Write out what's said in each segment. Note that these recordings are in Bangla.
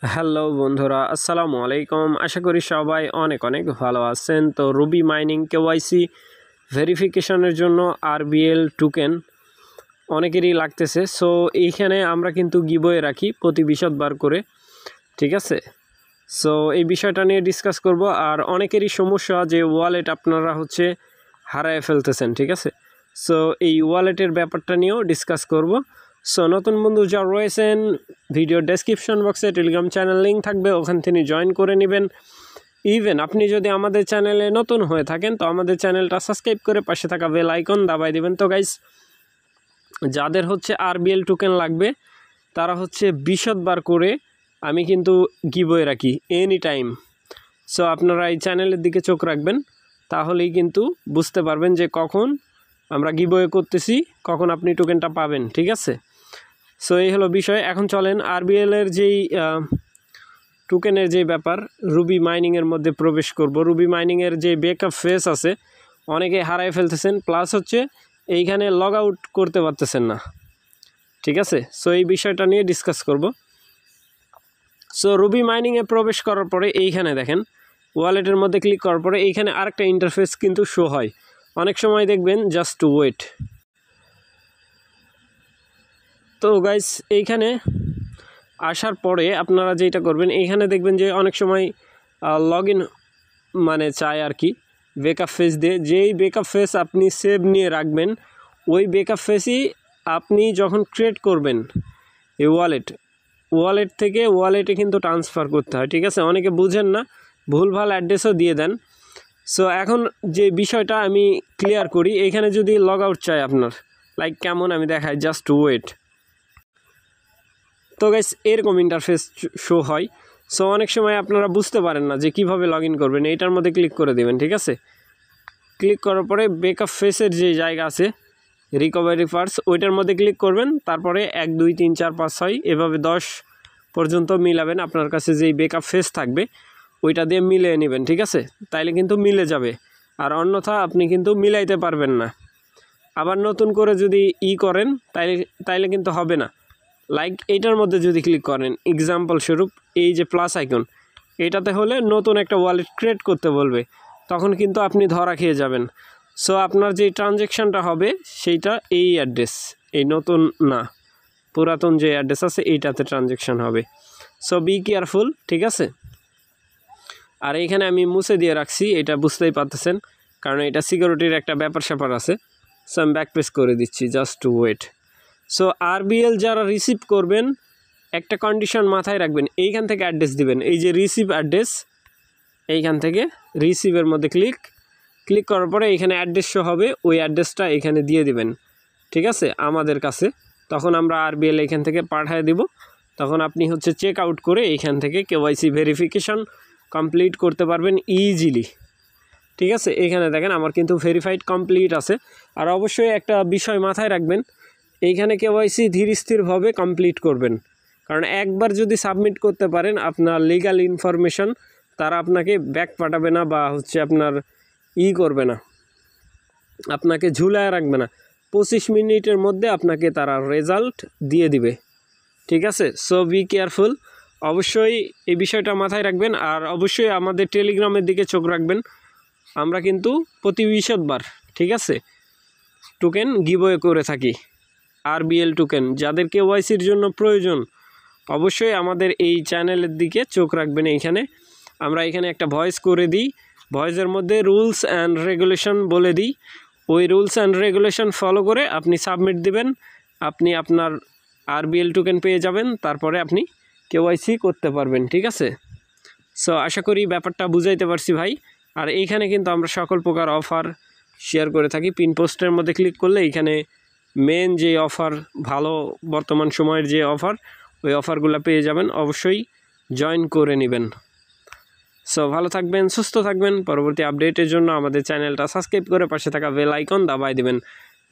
হ্যালো বন্ধুরা, আসসালামু আলাইকুম। আশা করি সবাই অনেক অনেক ভালো আছেন। তো রুবি মাইনিং কেওয়াইসি ভেরিফিকেশনের জন্য আরবিএল টোকেন অনেকেরই লাগতেছে। সো এইখানে আমরা কিন্তু গিভওয়ে রাখি প্রতি 20 বার করে, ঠিক আছে। সো এই বিষয়টা নিয়ে ডিসকাস করব। আর অনেকেরই সমস্যা যে ওয়ালেট আপনারা হারায় ফেলতেছেন, ঠিক আছে। সো এই ওয়ালেটের ব্যাপারটা নিয়েও ডিসকাস করব। সো নতুন বন্ধু যারা রয়েছেন, ভিডিও ডেসক্রিপশন বক্সে টেলিগ্রাম চ্যানেল লিঙ্ক থাকবে, ওখান থেকে জয়েন করে নেবেন। ইভেন আপনি যদি আমাদের চ্যানেলে নতুন হয়ে থাকেন তো আমাদের চ্যানেলটা সাবস্ক্রাইব করে পাশে থাকা বেল আইকন দাবাই দিবেন। তো গাইস, যাদের আরবিএল টোকেন লাগবে তারা 20 বার করে আমি কিন্তু গিভওয়ে রাখি এনি টাইম। সো আপনারা এই চ্যানেলের দিকে চোখ রাখবেন, তাহলেই কিন্তু বুঝতে পারবেন যে কখন আমরা গিভওয়ে করতেছি, কখন আপনি টোকেনটা পাবেন, ঠিক আছে। সো এই হলো বিষয়। এখন চলেন আরবিএলের যেই টোকেনের যে ব্যাপার, রুবি মাইনিংয়ের মধ্যে প্রবেশ করব। রুবি মাইনিংয়ের যে ব্যাকআপ ফেস আছে অনেকে হারাই ফেলতেছেন, প্লাস এইখানে লগ আউট করতে পারতেছেন না, ঠিক আছে। সো এই বিষয়টা নিয়ে ডিসকাস করব। সো রুবি মাইনিংয়ে প্রবেশ করার পরে এইখানে দেখেন ওয়ালেটের মধ্যে ক্লিক করার পরে এইখানে আরেকটা ইন্টারফেস কিন্তু শো হয়। অনেক সময় দেখবেন জাস্ট ওয়েট। তো গাইস, এইখানে আসার পরে আপনারা যেটা করবেন, এইখানে দেখবেন যে অনেক সময় লগ ইন মানে চায় আর কি ব্যাকআপ ফেস দিয়ে। যেই ব্যাকআপ ফেস আপনি সেভ নিয়ে রাখবেন, ওই ব্যাকআপ ফেসই আপনি যখন ক্রিয়েট করবেন এই ওয়ালেট থেকে ওয়ালেটে কিন্তু ট্রান্সফার করতে হয়, ঠিক আছে। অনেকে বুঝেন না, ভুলভাল অ্যাড্রেসও দিয়ে দেন। সো এখন যে বিষয়টা আমি ক্লিয়ার করি, এইখানে যদি লগ আউট চাই আপনার, লাইক কেমন আমি দেখাই, জাস্ট ওয়েট। তো গাইস, এরকম ইন্টারফেস শো হয়। সো অনেক সময় আপনারা বুঝতে পারেন না যে কিভাবে লগ ইন করবেন, এইটার মধ্যে ক্লিক করে দেবেন, ঠিক আছে। ক্লিক করার পরে ব্যাকআপ ফেসের যে জায়গা আছে রিকভারি ফার্স, ওইটার মধ্যে ক্লিক করবেন। তারপরে 1 2 3 4 5 6 এভাবে 10 পর্যন্ত মিলাবেন। আপনার কাছে যেই ব্যাকআপ ফেস থাকবে ওইটা দিয়ে মিলিয়ে নেবেন, ঠিক আছে। তাইলে কিন্তু মিলে যাবে, আর অন্যথা আপনি কিন্তু মিলাইতে পারবেন না। আবার নতুন করে যদি করেন তাইলে কিন্তু হবে না। লাইক এইটার মধ্যে যদি ক্লিক করেন, এক্সাম্পল স্বরূপ এই যে প্লাস আইকন, এটাতে হলে নতুন একটা ওয়ালেট ক্রিয়েট করতে বলবে, তখন কিন্তু আপনি ধরা খেয়ে যাবেন। সো আপনার যে ট্রানজ্যাকশানটা হবে সেইটা এই অ্যাড্রেস, এই নতুন না, পুরাতন যে অ্যাড্রেস আছে এইটাতে ট্রানজ্যাকশান হবে। সো বি কেয়ারফুল, ঠিক আছে। আর এইখানে আমি মুছে দিয়ে রাখছি, এটা বুঝতেই পারতেছেন, কারণ এটা সিকিউরিটির একটা ব্যাপার স্যাপার আছে। সো আমি ব্যাকপেস করে দিচ্ছি, জাস্ট ওয়েট। সো আরবিএল যারা রিসিভ করবেন, একটা কন্ডিশন মাথায় রাখবেন, এইখান থেকে অ্যাড্রেস দিবেন, এই যে রিসিভ অ্যাড্রেস, এইখান থেকে রিসিভের মধ্যে ক্লিক করার পরে এইখানে অ্যাড্রেস শো হবে, ওই অ্যাড্রেসটা এখানে দিয়ে দিবেন, ঠিক আছে, আমাদের কাছে। তখন আমরা আরবিএল এইখান থেকে পাঠিয়ে দিব। তখন আপনি চেক আউট করে এইখান থেকে কেওয়াইসি ভেরিফিকেশন কমপ্লিট করতে পারবেন ইজিলি, ঠিক আছে। এইখানে দেখেন আমার কিন্তু ভেরিফাইড কমপ্লিট আছে। আর অবশ্যই একটা বিষয় মাথায় রাখবেন, এইখানে কেওয়াইসি ধীর স্থিরভাবে কমপ্লিট করবেন, কারণ একবার যদি সাবমিট করতে পারেন আপনার লিগ্যাল ইনফরমেশন, তারা আপনাকে ব্যাক পাঠাবে না, বা আপনার করবে না, আপনাকে ঝুলায় রাখবে না। 25 মিনিটের মধ্যে আপনাকে তারা রেজাল্ট দিয়ে দিবে, ঠিক আছে। সো বি কেয়ারফুল, অবশ্যই এই বিষয়টা মাথায় রাখবেন। আর অবশ্যই আমাদের টেলিগ্রামের দিকে চোখ রাখবেন। আমরা কিন্তু প্রতি 20 বার, ঠিক আছে, টোকেন গিভওয়ে করে থাকি। আরবিএল টোকেন যাদের কেওয়াইসির জন্য প্রয়োজন, অবশ্যই আমাদের এই চ্যানেলের দিকে চোখ রাখবেন। এইখানে আমরা এখানে একটা ভয়েস করে দিই, ভয়েসের মধ্যে রুলস অ্যান্ড রেগুলেশন বলে দিই। ওই রুলস অ্যান্ড রেগুলেশন ফলো করে আপনি সাবমিট দিবেন, আপনি আপনার আরবিএল টোকেন পেয়ে যাবেন। তারপরে আপনি কেওয়াইসি করতে পারবেন, ঠিক আছে। সো আশা করি ব্যাপারটা বুঝাইতে পারছি ভাই। আর এইখানে কিন্তু আমরা সকল প্রকার অফার শেয়ার করে থাকি। পিন পোস্টের মধ্যে ক্লিক করলে এইখানে মেন যে অফার, ভালো বর্তমান সময়ের যে অফার, ওই অফারগুলো পেয়ে যাবেন। অবশ্যই জয়েন করে নেবেন। সো ভালো থাকবেন, সুস্থ থাকবেন। পরবর্তী আপডেটের জন্য আমাদের চ্যানেলটা সাবস্ক্রাইব করে পাশে থাকা বেল আইকন দাবাই দেবেন।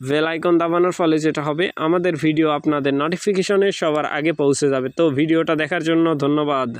বেল আইকন দাবানোর ফলে যেটা হবে, আমাদের ভিডিও আপনাদের নোটিফিকেশনে সবার আগে পৌঁছে যাবে। তো ভিডিওটা দেখার জন্য ধন্যবাদ।